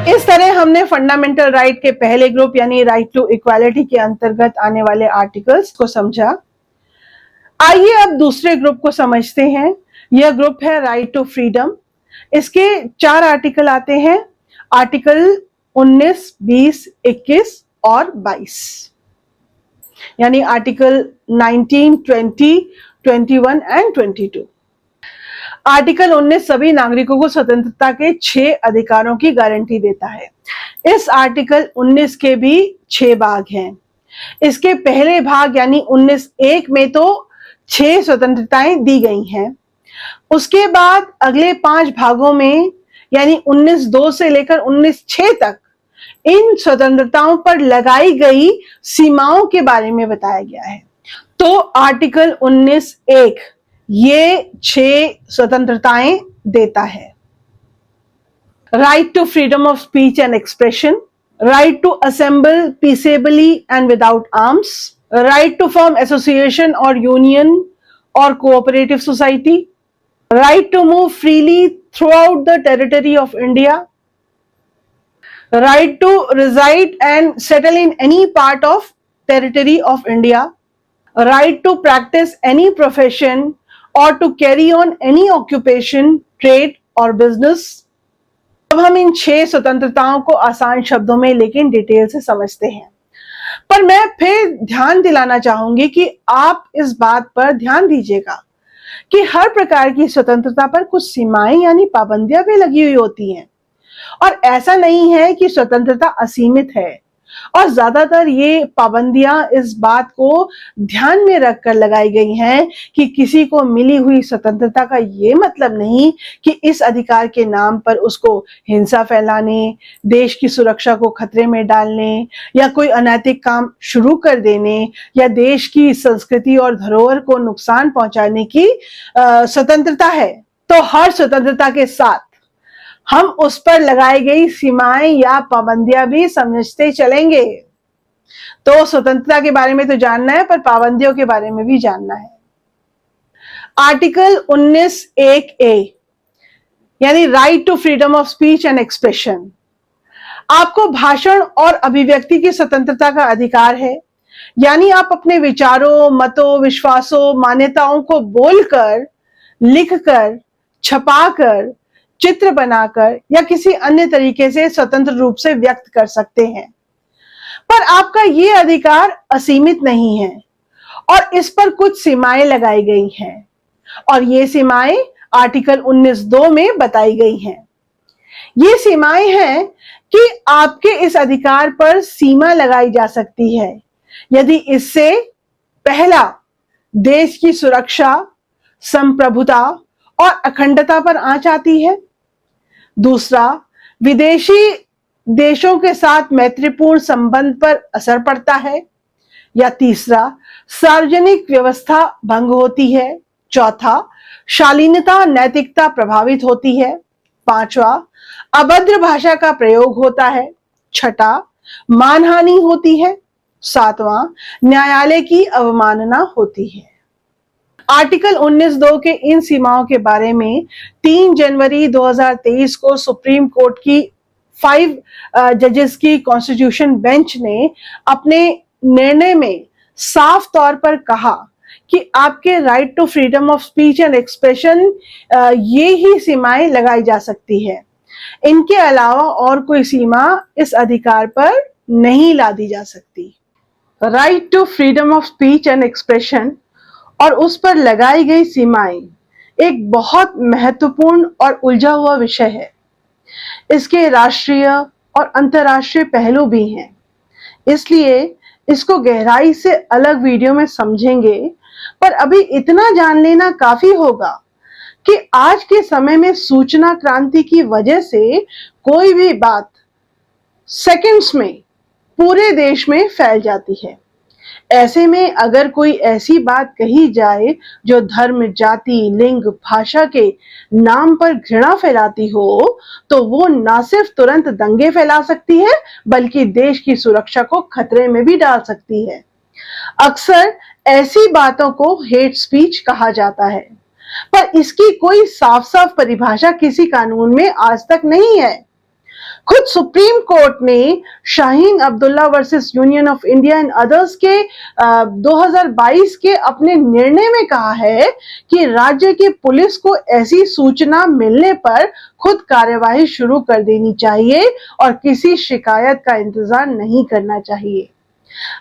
इस तरह हमने फंडामेंटल राइट के पहले ग्रुप यानी राइट टू इक्वालिटी के अंतर्गत आने वाले आर्टिकल्स को समझा। आइए अब दूसरे ग्रुप को समझते हैं। यह ग्रुप है राइट टू फ्रीडम। इसके 4 आर्टिकल आते हैं, आर्टिकल 19, 20, 21 और 22, यानी आर्टिकल 19, 20, 21 एंड 22। आर्टिकल 19 सभी नागरिकों को स्वतंत्रता के 6 अधिकारों की गारंटी देता है। इस आर्टिकल 19 के भी 6 भाग हैं। इसके पहले भाग यानी 19(1) में तो 6 स्वतंत्रताएं दी गई हैं। उसके बाद अगले 5 भागों में यानी 19(2) से लेकर 19(6) तक इन स्वतंत्रताओं पर लगाई गई सीमाओं के बारे में बताया गया है। तो आर्टिकल 19(1) ये 6 स्वतंत्रताएं देता है। Right to freedom of speech and expression, right to assemble peaceably and without arms, right to form association और यूनियन और cooperative society, right to move freely throughout the territory of India, right to reside and settle in any part of territory of India, right to practice any profession or to carry on any occupation, trade or business। अब हम इन 6 स्वतंत्रताओं को आसान शब्दों में लेकिन detail से समझते हैं, पर मैं फिर ध्यान दिलाना चाहूंगी कि आप इस बात पर ध्यान दीजिएगा कि हर प्रकार की स्वतंत्रता पर कुछ सीमाएं यानी पाबंदियां भी लगी हुई होती हैं, और ऐसा नहीं है कि स्वतंत्रता असीमित है। और ज्यादातर ये पाबंदियां इस बात को ध्यान में रखकर लगाई गई हैं कि किसी को मिली हुई स्वतंत्रता का ये मतलब नहीं कि इस अधिकार के नाम पर उसको हिंसा फैलाने, देश की सुरक्षा को खतरे में डालने या कोई अनैतिक काम शुरू कर देने या देश की संस्कृति और धरोहर को नुकसान पहुंचाने की स्वतंत्रता है। तो हर स्वतंत्रता के साथ हम उस पर लगाई गई सीमाएं या पाबंदियां भी समझते चलेंगे। तो स्वतंत्रता के बारे में तो जानना है, पर पाबंदियों के बारे में भी जानना है। आर्टिकल 19(1)(a यानी right to freedom of speech and expression, आपको भाषण और अभिव्यक्ति की स्वतंत्रता का अधिकार है, यानी आप अपने विचारों, मतों, विश्वासों, मान्यताओं को बोलकर, लिखकर, छपाकर, चित्र बनाकर या किसी अन्य तरीके से स्वतंत्र रूप से व्यक्त कर सकते हैं। पर आपका ये अधिकार असीमित नहीं है और इस पर कुछ सीमाएं लगाई गई हैं, और ये सीमाएं आर्टिकल 19(2) में बताई गई हैं। ये सीमाएं हैं कि आपके इस अधिकार पर सीमा लगाई जा सकती है यदि इससे पहला, देश की सुरक्षा, संप्रभुता और अखंडता पर आंच आती है, दूसरा, विदेशी देशों के साथ मैत्रीपूर्ण संबंध पर असर पड़ता है, या तीसरा, सार्वजनिक व्यवस्था भंग होती है, चौथा, शालीनता, नैतिकता प्रभावित होती है, पांचवा, अभद्र भाषा का प्रयोग होता है, छठा, मानहानि होती है, सातवां, न्यायालय की अवमानना होती है। आर्टिकल 19(2) के इन सीमाओं के बारे में 3 जनवरी 2023 को सुप्रीम कोर्ट की 5 जजेस की कॉन्स्टिट्यूशन बेंच ने अपने निर्णय में साफ तौर पर कहा कि आपके right to freedom of speech and expression ये ही सीमाएं लगाई जा सकती है। इनके अलावा और कोई सीमा इस अधिकार पर नहीं लादी जा सकती। Right to freedom of speech and expression और उस पर लगाई गई सीमाएं एक बहुत महत्वपूर्ण और उलझा हुआ विषय है। इसके राष्ट्रीय और अंतर्राष्ट्रीय पहलू भी हैं, इसलिए इसको गहराई से अलग वीडियो में समझेंगे, पर अभी इतना जान लेना काफी होगा कि आज के समय में सूचना क्रांति की वजह से कोई भी बात सेकंड्स में पूरे देश में फैल जाती है। ऐसे में अगर कोई ऐसी बात कही जाए जो धर्म, जाति, लिंग, भाषा के नाम पर घृणा फैलाती हो, तो वो ना सिर्फ तुरंत दंगे फैला सकती है, बल्कि देश की सुरक्षा को खतरे में भी डाल सकती है। अक्सर ऐसी बातों को हेट स्पीच कहा जाता है, पर इसकी कोई साफ साफ परिभाषा किसी कानून में आज तक नहीं है। खुद सुप्रीम कोर्ट ने Shaheen Abdullah versus union of India and others के 2022 के अपने निर्णय में कहा है कि राज्य की पुलिस को ऐसी सूचना मिलने पर खुद कार्यवाही शुरू कर देनी चाहिए और किसी शिकायत का इंतजार नहीं करना चाहिए।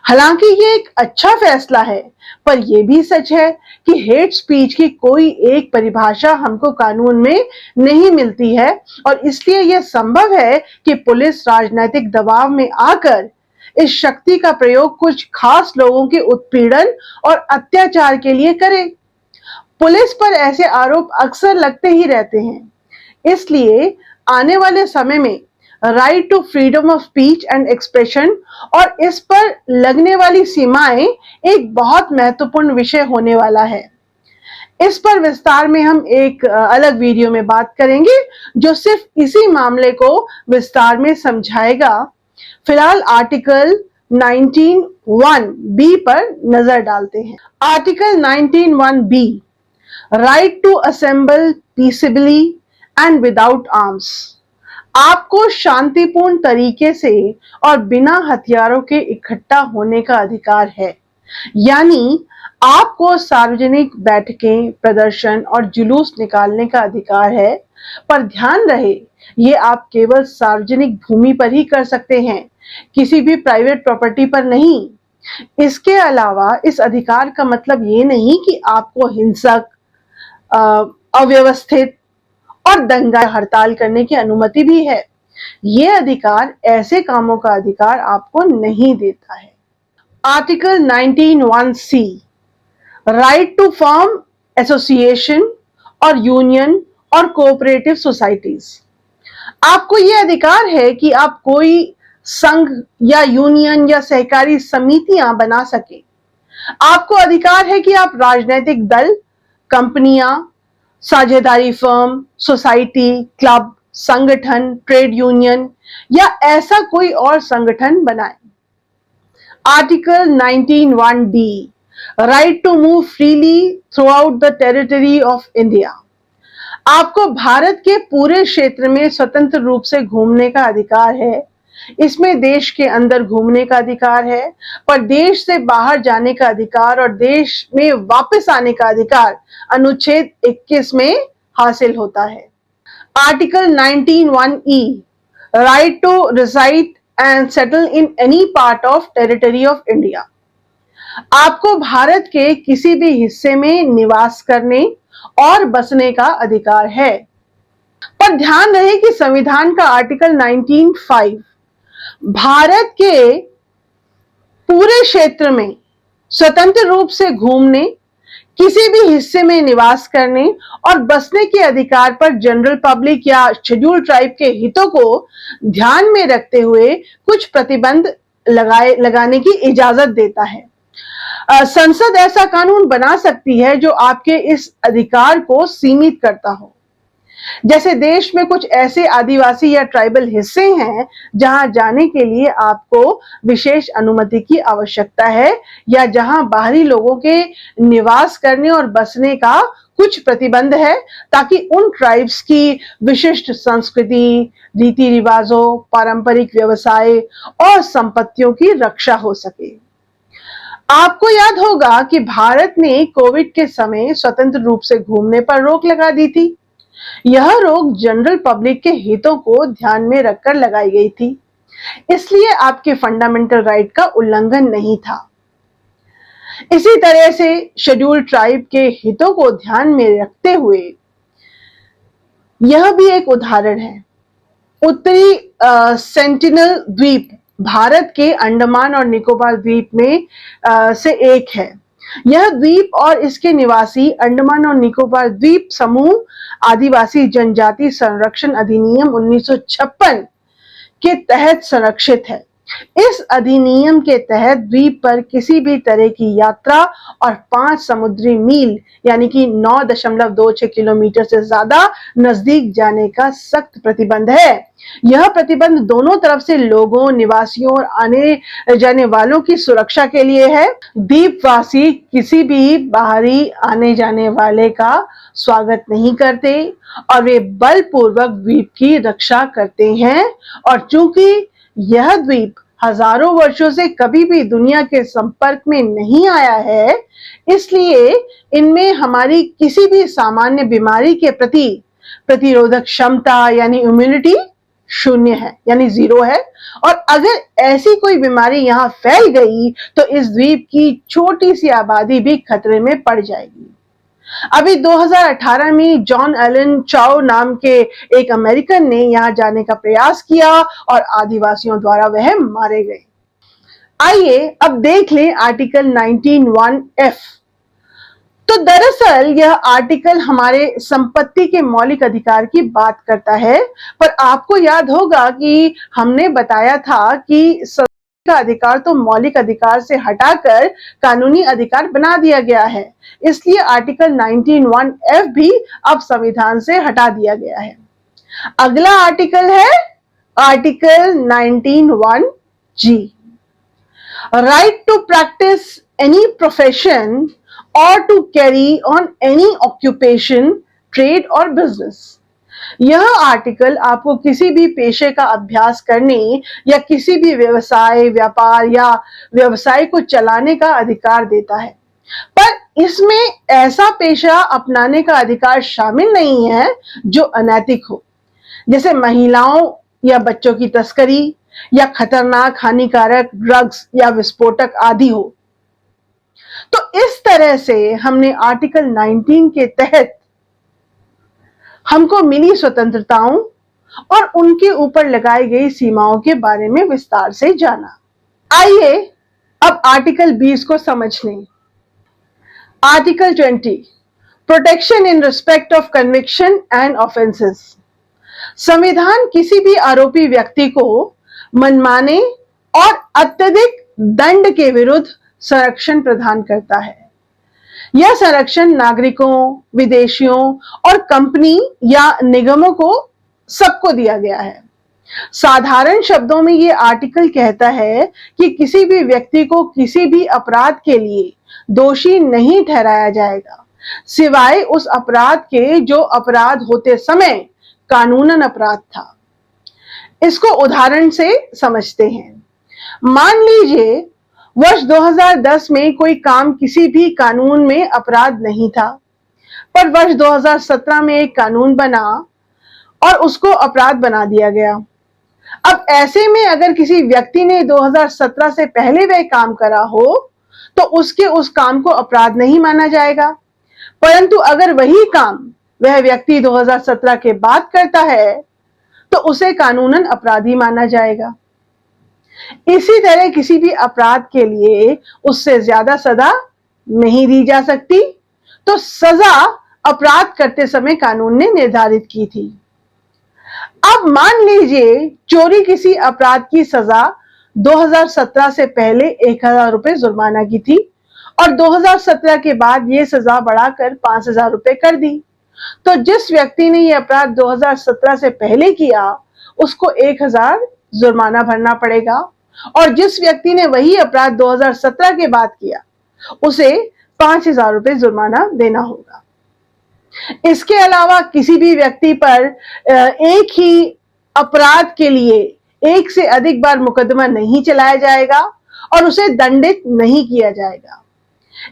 हालांकि ये एक अच्छा फैसला है, पर यह भी सच है कि हेट स्पीच की कोई एक परिभाषा हमको कानून में नहीं मिलती है और इसलिए यह संभव है कि पुलिस राजनीतिक दबाव में आकर इस शक्ति का प्रयोग कुछ खास लोगों के उत्पीड़न और अत्याचार के लिए करे। पुलिस पर ऐसे आरोप अक्सर लगते ही रहते हैं, इसलिए आने वाले समय में right to freedom of speech and expression और इस पर लगने वाली सीमाएं एक बहुत महत्वपूर्ण विषय होने वाला है। इस पर विस्तार में हम एक अलग वीडियो में बात करेंगे जो सिर्फ इसी मामले को विस्तार में समझाएगा। फिलहाल आर्टिकल 19(1)(b) पर नजर डालते हैं। Article 19(1)(b) right to assemble peacefully and without arms. आपको शांतिपूर्ण तरीके से और बिना हथियारों के इकट्ठा होने का अधिकार है, यानी आपको सार्वजनिक बैठकें, प्रदर्शन और जुलूस निकालने का अधिकार है, पर ध्यान रहे ये आप केवल सार्वजनिक भूमि पर ही कर सकते हैं, किसी भी प्राइवेट प्रॉपर्टी पर नहीं। इसके अलावा इस अधिकार का मतलब ये नहीं कि आपको हिंसक, अव्यवस्थित और दंगा हड़ताल करने की अनुमति भी है। यह अधिकार ऐसे कामों का अधिकार आपको नहीं देता है। Article 19(1)(c) right to form association और यूनियन और कोऑपरेटिव सोसाइटीज। आपको यह अधिकार है कि आप कोई संघ या यूनियन या सहकारी समितियां बना सके। आपको अधिकार है कि आप राजनीतिक दल, कंपनियां, साझेदारी फर्म, सोसाइटी, क्लब, संगठन, ट्रेड यूनियन या ऐसा कोई और संगठन बनाएं। Article 19(1)(d) right to move freely throughout the territory of India. आपको भारत के पूरे क्षेत्र में स्वतंत्र रूप से घूमने का अधिकार है। इसमें देश के अंदर घूमने का अधिकार है, पर देश से बाहर जाने का अधिकार और देश में वापस आने का अधिकार अनुच्छेद 21 में हासिल होता है। Article 19(1)(e) right to reside and settle in any part of territory of India. आपको भारत के किसी भी हिस्से में निवास करने और बसने का अधिकार है, पर ध्यान रहे कि संविधान का आर्टिकल 19(5) भारत के पूरे क्षेत्र में स्वतंत्र रूप से घूमने, किसी भी हिस्से में निवास करने और बसने के अधिकार पर जनरल पब्लिक या शेड्यूल ट्राइब के हितों को ध्यान में रखते हुए कुछ प्रतिबंध लगाने की इजाजत देता है। संसद ऐसा कानून बना सकती है जो आपके इस अधिकार को सीमित करता हो। जैसे देश में कुछ ऐसे आदिवासी या ट्राइबल हिस्से हैं जहां जाने के लिए आपको विशेष अनुमति की आवश्यकता है, या जहां बाहरी लोगों के निवास करने और बसने का कुछ प्रतिबंध है, ताकि उन ट्राइब्स की विशिष्ट संस्कृति, रीति रिवाजों, पारंपरिक व्यवसाय और संपत्तियों की रक्षा हो सके। आपको याद होगा कि भारत ने कोविड के समय स्वतंत्र रूप से घूमने पर रोक लगा दी थी। यह रोक जनरल पब्लिक के हितों को ध्यान में रखकर लगाई गई थी, इसलिए आपके फंडामेंटल राइट का उल्लंघन नहीं था। इसी तरह से शेड्यूल ट्राइब के हितों को ध्यान में रखते हुए यह भी एक उदाहरण है। उत्तरी सेंटिनल द्वीप भारत के अंडमान और निकोबार द्वीप में से एक है। यह द्वीप और इसके निवासी अंडमान और निकोबार द्वीप समूह आदिवासी जनजाति संरक्षण अधिनियम 1956 के तहत संरक्षित है। इस अधिनियम के तहत द्वीप पर किसी भी तरह की यात्रा और 5 समुद्री मील यानी कि 9.26 किलोमीटर से ज्यादा नजदीक जाने का सख्त प्रतिबंध है। यह प्रतिबंध दोनों तरफ से लोगों, निवासियों और आने जाने वालों की सुरक्षा के लिए है। द्वीपवासी किसी भी बाहरी आने जाने वाले का स्वागत नहीं करते और वे बलपूर्वक द्वीप की रक्षा करते हैं। और चूंकि यह द्वीप हजारों वर्षों से कभी भी दुनिया के संपर्क में नहीं आया है, इसलिए इनमें हमारी किसी भी सामान्य बीमारी के प्रति प्रतिरोधक क्षमता यानी इम्यूनिटी शून्य है यानी 0 है। और अगर ऐसी कोई बीमारी यहाँ फैल गई तो इस द्वीप की छोटी सी आबादी भी खतरे में पड़ जाएगी। अभी 2018 में जॉन एलन चाओ नाम के एक अमेरिकन ने यहां जाने का प्रयास किया और आदिवासियों द्वारा वह मारे गए। आइए अब देख लें आर्टिकल 19(1)(f। तो दरअसल यह आर्टिकल हमारे संपत्ति के मौलिक अधिकार की बात करता है, पर आपको याद होगा कि हमने बताया था कि का अधिकार तो मौलिक अधिकार से हटाकर कानूनी अधिकार बना दिया गया है, इसलिए आर्टिकल 19(1)(f भी अब संविधान से हटा दिया गया है। अगला आर्टिकल है article 19(1)(g। Right to practise any profession or to carry on any occupation, trade और business। यह आर्टिकल आपको किसी भी पेशे का अभ्यास करने या किसी भी व्यवसाय, व्यापार या व्यवसाय को चलाने का अधिकार देता है, पर इसमें ऐसा पेशा अपनाने का अधिकार शामिल नहीं है जो अनैतिक हो, जैसे महिलाओं या बच्चों की तस्करी या खतरनाक हानिकारक ड्रग्स या विस्फोटक आदि हो। तो इस तरह से हमने आर्टिकल 19 के तहत हमको मिली स्वतंत्रताओं और उनके ऊपर लगाई गई सीमाओं के बारे में विस्तार से जाना। आइए अब आर्टिकल 20 को समझ लें। Article 20 protection in respect of conviction and offences. संविधान किसी भी आरोपी व्यक्ति को मनमाने और अत्यधिक दंड के विरुद्ध संरक्षण प्रदान करता है। यह संरक्षण नागरिकों, विदेशियों और कंपनी या निगमों को सबको दिया गया है। साधारण शब्दों में यह आर्टिकल कहता है कि किसी भी व्यक्ति को किसी भी अपराध के लिए दोषी नहीं ठहराया जाएगा, सिवाय उस अपराध के जो अपराध होते समय कानूनन अपराध था। इसको उदाहरण से समझते हैं। मान लीजिए वर्ष 2010 में कोई काम किसी भी कानून में अपराध नहीं था, पर वर्ष 2017 में एक कानून बना और उसको अपराध बना दिया गया। अब ऐसे में अगर किसी व्यक्ति ने 2017 से पहले वह काम करा हो तो उसके उस काम को अपराध नहीं माना जाएगा, परंतु अगर वही काम वह व्यक्ति 2017 के बाद करता है तो उसे कानूनन अपराधी माना जाएगा। इसी तरह किसी भी अपराध के लिए उससे ज्यादा सजा नहीं दी जा सकती, तो सजा अपराध करते समय कानून ने निर्धारित की थी। अब मान लीजिए चोरी किसी अपराध की सजा 2017 से पहले 1000 रुपए जुर्माना की थी और 2017 के बाद यह सजा बढ़ाकर 5000 रुपए कर दी, तो जिस व्यक्ति ने यह अपराध 2017 से पहले किया उसको 1000 जुर्माना भरना पड़ेगा, और जिस व्यक्ति ने वही अपराध 2017 के बाद किया उसे 5000 रुपए जुर्माना देना होगा। इसके अलावा किसी भी व्यक्ति पर एक ही अपराध के लिए एक से अधिक बार मुकदमा नहीं चलाया जाएगा और उसे दंडित नहीं किया जाएगा।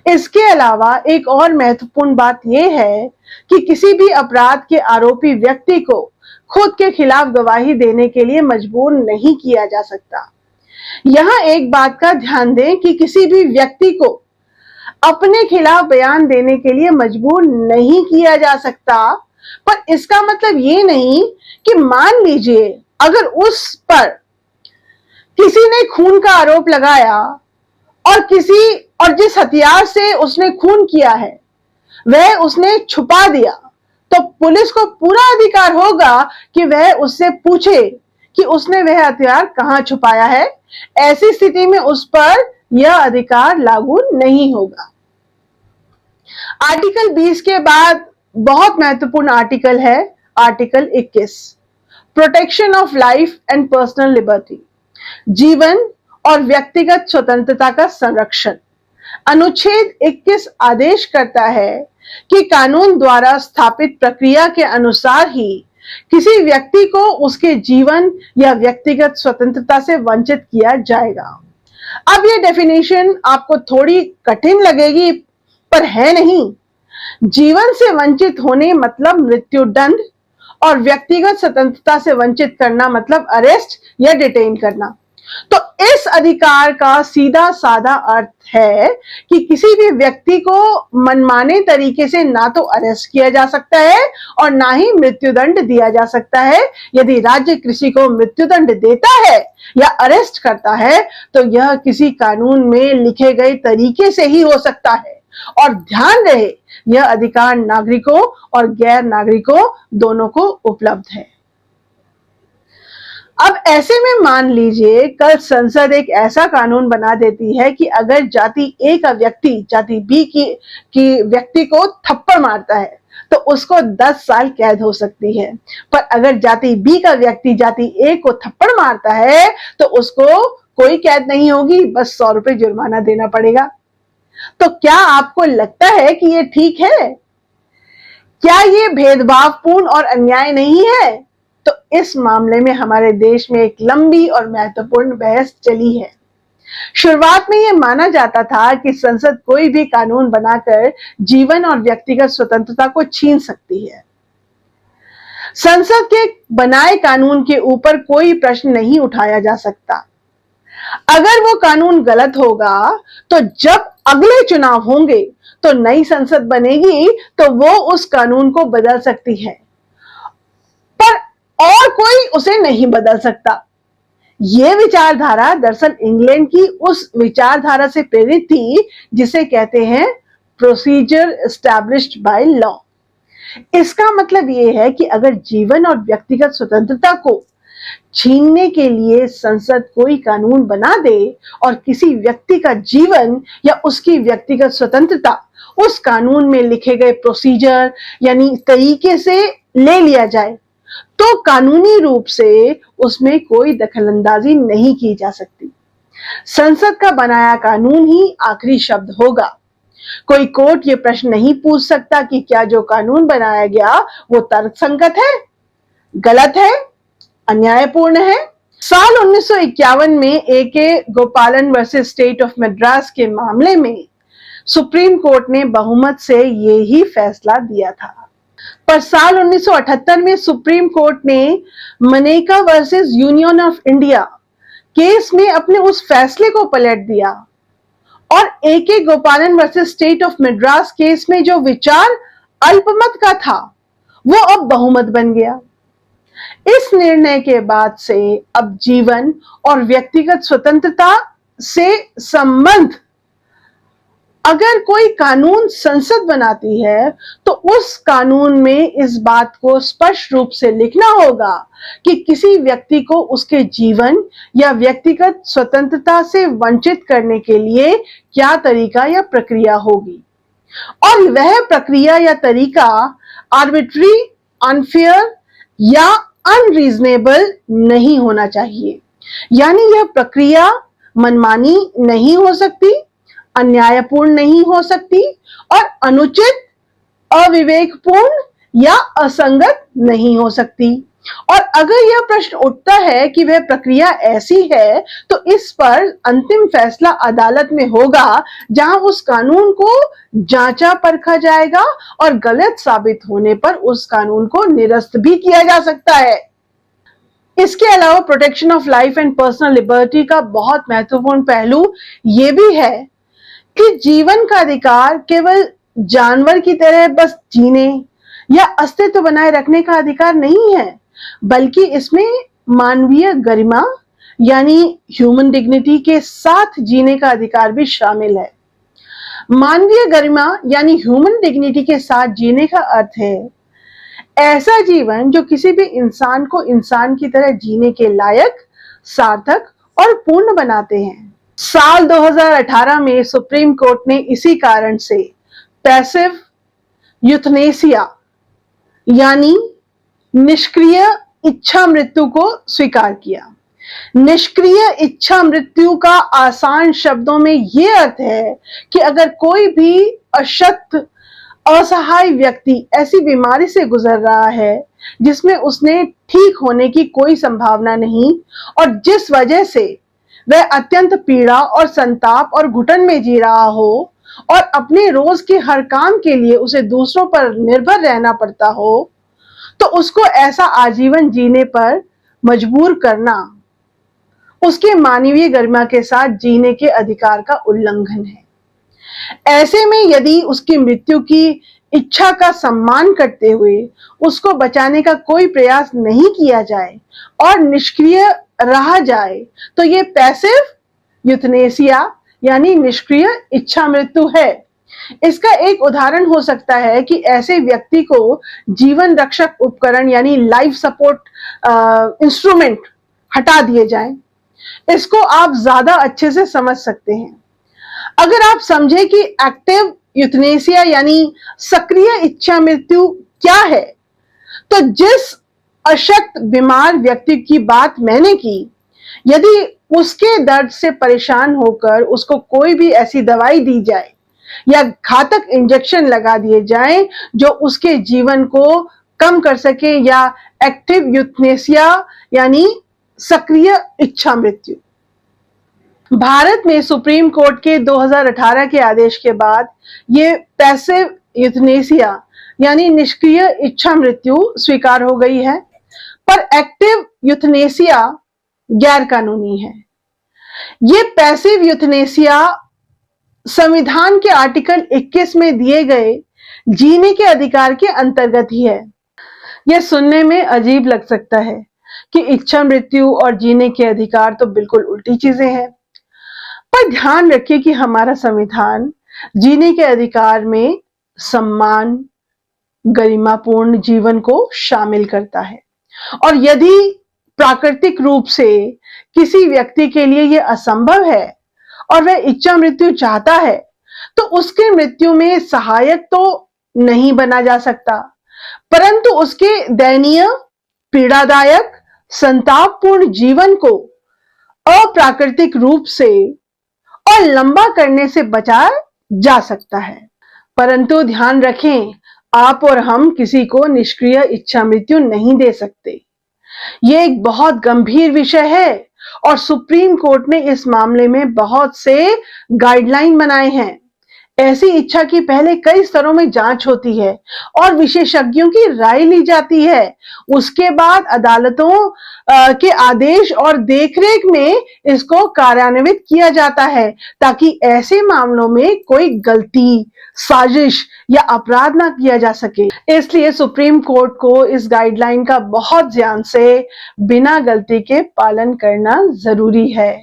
इसके अलावा एक और महत्वपूर्ण बात यह है कि किसी भी अपराध के आरोपी व्यक्ति को खुद के खिलाफ गवाही देने के लिए मजबूर नहीं किया जा सकता। यहां एक बात का ध्यान दें कि किसी भी व्यक्ति को अपने खिलाफ बयान देने के लिए मजबूर नहीं किया जा सकता, पर इसका मतलब ये नहीं कि मान लीजिए अगर उस पर किसी ने खून का आरोप लगाया और जिस हथियार से उसने खून किया है वह उसने छुपा दिया, तो पुलिस को पूरा अधिकार होगा कि वह उससे पूछे कि उसने वह हथियार कहां छुपाया है। ऐसी स्थिति में उस पर यह अधिकार लागू नहीं होगा। आर्टिकल 20 के बाद बहुत महत्वपूर्ण आर्टिकल है article 21, protection of life and personal liberty, जीवन और व्यक्तिगत स्वतंत्रता का संरक्षण। अनुच्छेद 21 आदेश करता है कि कानून द्वारा स्थापित प्रक्रिया के अनुसार ही किसी व्यक्ति को उसके जीवन या व्यक्तिगत स्वतंत्रता से वंचित किया जाएगा। अब ये डेफिनेशन आपको थोड़ी कठिन लगेगी, पर है नहीं। जीवन से वंचित होने मतलब मृत्युदंड और व्यक्तिगत स्वतंत्रता से वंचित करना मतलब अरेस्ट या डिटेन करना। तो इस अधिकार का सीधा साधा अर्थ है कि किसी भी व्यक्ति को मनमाने तरीके से ना तो अरेस्ट किया जा सकता है और ना ही मृत्युदंड दिया जा सकता है। यदि राज्य किसी को मृत्युदंड देता है या अरेस्ट करता है तो यह किसी कानून में लिखे गए तरीके से ही हो सकता है। और ध्यान रहे, यह अधिकार नागरिकों और गैर नागरिकों दोनों को उपलब्ध है। अब ऐसे में मान लीजिए कल संसद एक ऐसा कानून बना देती है कि अगर जाति ए का व्यक्ति जाति बी की व्यक्ति को थप्पड़ मारता है तो उसको 10 साल कैद हो सकती है, पर अगर जाति बी का व्यक्ति जाति ए को थप्पड़ मारता है तो उसको कोई कैद नहीं होगी, बस 100 रुपए जुर्माना देना पड़ेगा। तो क्या आपको लगता है कि ये ठीक है? क्या ये भेदभावपूर्ण और अन्याय नहीं है? तो इस मामले में हमारे देश में एक लंबी और महत्वपूर्ण बहस चली है। शुरुआत में यह माना जाता था कि संसद कोई भी कानून बनाकर जीवन और व्यक्तिगत स्वतंत्रता को छीन सकती है। संसद के बनाए कानून के ऊपर कोई प्रश्न नहीं उठाया जा सकता। अगर वो कानून गलत होगा तो जब अगले चुनाव होंगे तो नई संसद बनेगी तो वो उस कानून को बदल सकती है, पर और कोई उसे नहीं बदल सकता। यह विचारधारा दरअसल इंग्लैंड की उस विचारधारा से प्रेरित थी जिसे कहते हैं प्रोसीजर एस्टैब्लिश्ड बाय लॉ। इसका मतलब यह है कि अगर जीवन और व्यक्तिगत स्वतंत्रता को छीनने के लिए संसद कोई कानून बना दे और किसी व्यक्ति का जीवन या उसकी व्यक्तिगत स्वतंत्रता उस कानून में लिखे गए प्रोसीजर यानी तरीके से ले लिया जाए तो कानूनी रूप से उसमें कोई दखलंदाजी नहीं की जा सकती। संसद का बनाया कानून ही आखिरी शब्द होगा। कोई कोर्ट ये प्रश्न नहीं पूछ सकता कि क्या जो कानून बनाया गया वो तर्कसंगत है, गलत है, अन्यायपूर्ण है। साल 1951 में ए.के. गोपालन वर्सेस स्टेट ऑफ मद्रास के मामले में सुप्रीम कोर्ट ने बहुमत से यही फैसला दिया था, पर साल 1978 में सुप्रीम कोर्ट ने Maneka versus union of India case में अपने उस फैसले को पलट दिया और ए.के. गोपालन versus state of Madras case में जो विचार अल्पमत का था वो अब बहुमत बन गया। इस निर्णय के बाद से अब जीवन और व्यक्तिगत स्वतंत्रता से संबंध अगर कोई कानून संसद बनाती है तो उस कानून में इस बात को स्पष्ट रूप से लिखना होगा कि किसी व्यक्ति को उसके जीवन या व्यक्तिगत स्वतंत्रता से वंचित करने के लिए क्या तरीका या प्रक्रिया होगी, और वह प्रक्रिया या तरीका आर्बिट्री, अनफेयर या अनरीजनेबल नहीं होना चाहिए। यानी यह प्रक्रिया मनमानी नहीं हो सकती, अन्यायपूर्ण नहीं हो सकती और अनुचित, अविवेकपूर्ण या असंगत नहीं हो सकती। और अगर यह प्रश्न उठता है कि वह प्रक्रिया ऐसी है तो इस पर अंतिम फैसला अदालत में होगा जहां उस कानून को जांचा परखा जाएगा और गलत साबित होने पर उस कानून को निरस्त भी किया जा सकता है। इसके अलावा protection of life and personal liberty का बहुत महत्वपूर्ण पहलू यह भी है कि जीवन का अधिकार केवल जानवर की तरह बस जीने या अस्तित्व बनाए रखने का अधिकार नहीं है, बल्कि इसमें मानवीय गरिमा यानी ह्यूमन डिग्निटी के साथ जीने का अधिकार भी शामिल है। मानवीय गरिमा यानी ह्यूमन डिग्निटी के साथ जीने का अर्थ है ऐसा जीवन जो किसी भी इंसान को इंसान की तरह जीने के लायक, सार्थक और पूर्ण बनाते हैं। साल 2018 में सुप्रीम कोर्ट ने इसी कारण से पैसिव यूथनेसिया यानी निष्क्रिय इच्छा मृत्यु को स्वीकार किया। निष्क्रिय इच्छा मृत्यु का आसान शब्दों में यह अर्थ है कि अगर कोई भी अशक्त, असहाय व्यक्ति ऐसी बीमारी से गुजर रहा है जिसमें उसने ठीक होने की कोई संभावना नहीं और जिस वजह से वह अत्यंत पीड़ा और संताप और घुटन में जी रहा हो और अपने रोज के हर काम के लिए उसे दूसरों पर निर्भर रहना पड़ता हो, तो उसको ऐसा आजीवन जीने पर मजबूर करना उसके मानवीय गरिमा के साथ जीने के अधिकार का उल्लंघन है। ऐसे में यदि उसकी मृत्यु की इच्छा का सम्मान करते हुए उसको बचाने का कोई प्रयास नहीं किया जाए और निष्क्रिय रहा जाए, तो ये पैसिव यूथनेसिया यानी निष्क्रिय इच्छा मृत्यु है। इसका एक उदाहरण हो सकता है कि ऐसे व्यक्ति को जीवन रक्षक उपकरण यानी लाइफ सपोर्ट इंस्ट्रूमेंट हटा दिए जाएं। इसको आप ज्यादा अच्छे से समझ सकते हैं। अगर आप समझे कि एक्टिव यूथनेसिया यानी सक्रिय इच्छा मृत्यु क्या है, तो जिस अशक्त बीमार व्यक्ति की बात मैंने की, यदि उसके दर्द से परेशान होकर उसको कोई भी ऐसी दवाई दी जाए या घातक इंजेक्शन लगा दिए जाए जो उसके जीवन को कम कर सके, या एक्टिव यूथनेसिया यानी सक्रिय इच्छा मृत्यु। भारत में सुप्रीम कोर्ट के 2018 के आदेश के बाद ये पैसिव यूथनेसिया यानी निष्क्रिय इच्छा मृत्यु स्वीकार हो गई है, पर एक्टिव यूथनेसिया गैर कानूनी है। ये पैसिव यूथनेसिया संविधान के आर्टिकल 21 में दिए गए जीने के अधिकार के अंतर्गत ही है। यह सुनने में अजीब लग सकता है कि इच्छा मृत्यु और जीने के अधिकार तो बिल्कुल उल्टी चीजें हैं, पर ध्यान रखिए कि हमारा संविधान जीने के अधिकार में सम्मान, गरिमापूर्ण जीवन को शामिल करता है, और यदि प्राकृतिक रूप से किसी व्यक्ति के लिए यह असंभव है और वह इच्छा मृत्यु चाहता है, तो उसके मृत्यु में सहायक तो नहीं बना जा सकता, परंतु उसके दयनीय, पीड़ादायक, संतापपूर्ण जीवन को अप्राकृतिक रूप से और लंबा करने से बचाया जा सकता है। परंतु ध्यान रखें, आप और हम किसी को निष्क्रिय इच्छा मृत्यु नहीं दे सकते। यह एक बहुत गंभीर विषय है और सुप्रीम कोर्ट ने इस मामले में बहुत से गाइडलाइन बनाए हैं। ऐसी इच्छा की पहले कई स्तरों में जांच होती है और विशेषज्ञों की राय ली जाती है। उसके बाद अदालतों के आदेश और देखरेख में इसको कार्यान्वित किया जाता है, ताकि ऐसे मामलों में कोई गलती, साजिश या अपराध ना किया जा सके। इसलिए सुप्रीम कोर्ट को इस गाइडलाइन का बहुत ध्यान से बिना गलती के पालन करना जरूरी है।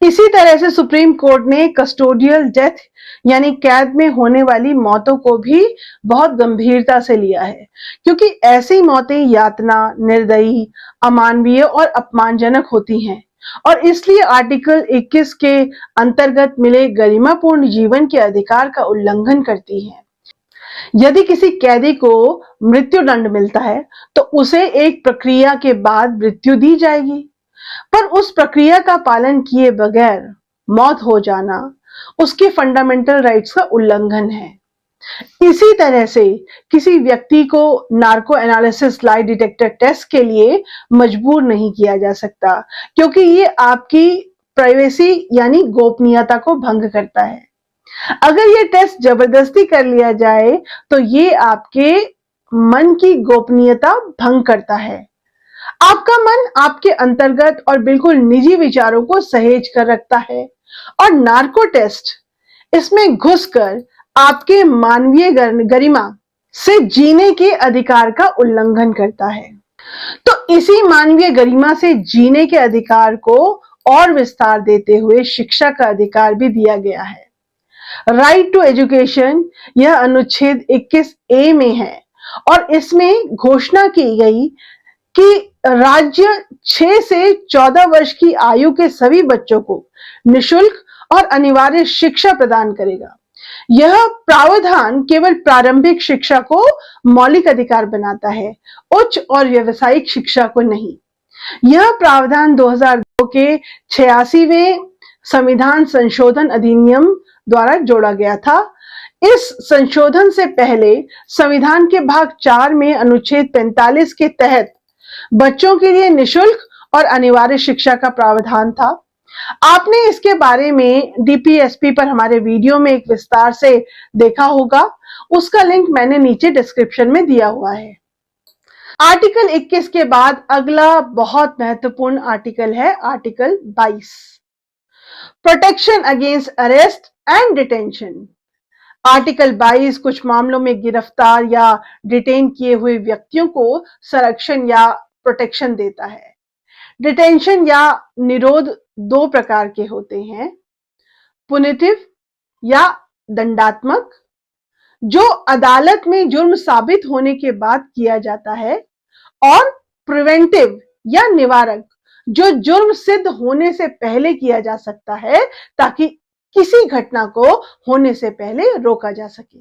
इसी तरह से सुप्रीम कोर्ट ने कस्टोडियल डेथ यानी कैद में होने वाली मौतों को भी बहुत गंभीरता से लिया है, क्योंकि ऐसी मौतें यातना, निर्दयी, अमानवीय और अपमानजनक होती हैं और इसलिए आर्टिकल 21 के अंतर्गत मिले गरिमापूर्ण जीवन के अधिकार का उल्लंघन करती हैं। यदि किसी कैदी को मृत्यु दंड मिलता है तो उसे एक प्रक्रिया के बाद मृत्यु दी जाएगी, पर उस प्रक्रिया का पालन किए बगैर मौत हो जाना उसके फंडामेंटल राइट्स का उल्लंघन है। इसी तरह से किसी व्यक्ति को narco analysis lie detector test के लिए मजबूर नहीं किया जा सकता, क्योंकि ये आपकी प्राइवेसी यानी गोपनीयता को भंग करता है। अगर ये टेस्ट जबरदस्ती कर लिया जाए तो ये आपके मन की गोपनीयता भंग करता है। आपका मन आपके अंतर्गत और बिल्कुल निजी विचारों को सहेज कर रखता है और नार्को टेस्ट इसमें घुसकर आपके मानवीय गरिमा से जीने के अधिकार का उल्लंघन करता है। तो इसी मानवीय गरिमा से जीने के अधिकार को और विस्तार देते हुए शिक्षा का अधिकार भी दिया गया है। राइट टू एजुकेशन यह अनुच्छेद 21A में है और इसमें घोषणा की गई कि राज्य 6 से 14 वर्ष की आयु के सभी बच्चों को निशुल्क और अनिवार्य शिक्षा प्रदान करेगा। यह प्रावधान केवल प्रारंभिक शिक्षा को मौलिक अधिकार बनाता है, उच्च और व्यावसायिक शिक्षा को नहीं। यह प्रावधान 2002 के 86वें संविधान संशोधन अधिनियम द्वारा जोड़ा गया था। इस संशोधन से पहले संविधान के भाग 4 में अनुच्छेद 45 के तहत बच्चों के लिए निशुल्क और अनिवार्य शिक्षा का प्रावधान था। आपने इसके बारे में डीपीएसपी पर हमारे वीडियो में एक विस्तार से देखा होगा, उसका लिंक मैंने नीचे डिस्क्रिप्शन में दिया हुआ है। आर्टिकल 21 के बाद अगला बहुत महत्वपूर्ण आर्टिकल है article 22, protection against arrest and detention. Article 22 कुछ मामलों में गिरफ्तार या डिटेन किए हुए व्यक्तियों को संरक्षण या प्रोटेक्शन देता है। डिटेंशन या निरोध दो प्रकार के होते हैं, पुनिटिव या दंडात्मक, जो अदालत में जुर्म साबित होने के बाद किया जाता है, और प्रिवेंटिव या निवारक, जो जुर्म सिद्ध होने से पहले किया जा सकता है ताकि किसी घटना को होने से पहले रोका जा सके।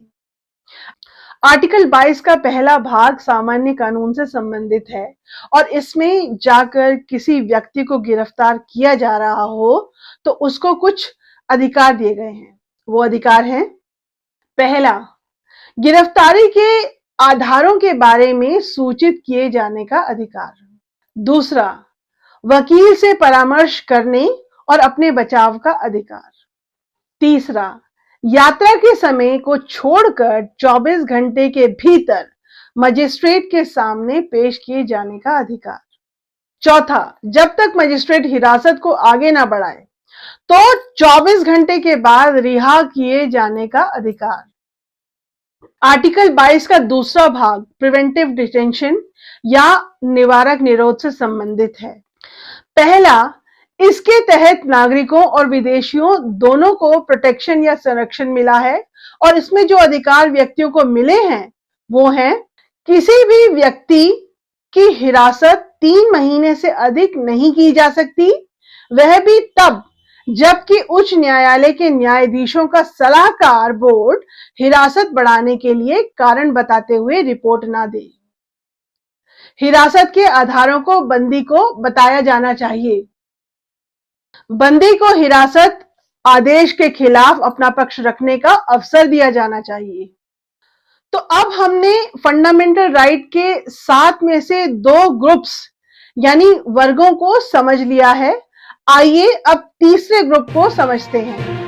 आर्टिकल 22 का पहला भाग सामान्य कानून से संबंधित है और इसमें जाकर किसी व्यक्ति को गिरफ्तार किया जा रहा हो तो उसको कुछ अधिकार दिए गए हैं। वो अधिकार हैं, पहला, गिरफ्तारी के आधारों के बारे में सूचित किए जाने का अधिकार। दूसरा, वकील से परामर्श करने और अपने बचाव का अधिकार। तीसरा, यात्रा के समय को छोड़कर 24 घंटे के भीतर मजिस्ट्रेट के सामने पेश किए जाने का अधिकार। चौथा, जब तक मजिस्ट्रेट हिरासत को आगे ना बढ़ाए तो 24 घंटे के बाद रिहा किए जाने का अधिकार। आर्टिकल 22 का दूसरा भाग प्रिवेंटिव डिटेंशन या निवारक निरोध से संबंधित है। पहला, इसके तहत नागरिकों और विदेशियों दोनों को प्रोटेक्शन या संरक्षण मिला है और इसमें जो अधिकार व्यक्तियों को मिले हैं वो हैं, किसी भी व्यक्ति की हिरासत 3 महीने से अधिक नहीं की जा सकती, वह भी तब जबकि उच्च न्यायालय के न्यायाधीशों का सलाहकार बोर्ड हिरासत बढ़ाने के लिए कारण बताते हुए रिपोर्ट ना दे। हिरासत के आधारों को बंदी को बताया जाना चाहिए। बंदी को हिरासत आदेश के खिलाफ अपना पक्ष रखने का अवसर दिया जाना चाहिए। तो अब हमने फंडामेंटल राइट के 7 में से 2 ग्रुप्स यानी वर्गों को समझ लिया है। आइए अब तीसरे ग्रुप को समझते हैं।